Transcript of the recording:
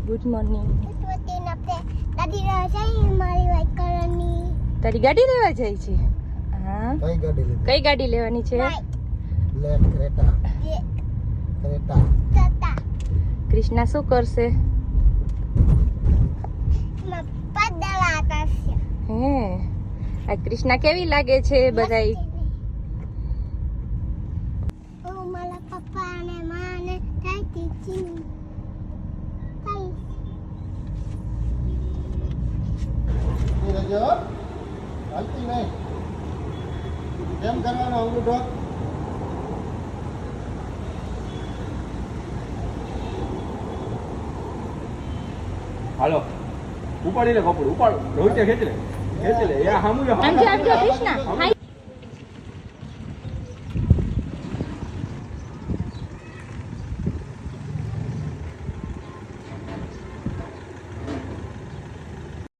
Good morning. દાદી મારી white કલરની તારી ગાડી લેવા જાય છે? હા. કઈ ગાડી લીધી? કઈ ગાડી લેવાની છે? Black Creta. ક્રેટા. તતા કૃષ્ણા શું કરશે? પદલા કરશે. હે આ કૃષ્ણા કેવી લાગે છે બધાય? મારા પપ્પા અને મા અને તાતી ચીની રજો હાલતી નહીં. કેમ કરવાનો અંગૂઠો? હાલો ઉપાડી લે કપડું ઉપાડ રોહિત ખેંચ લે એ હામું આમ જો કૃષ્ણા. હાય.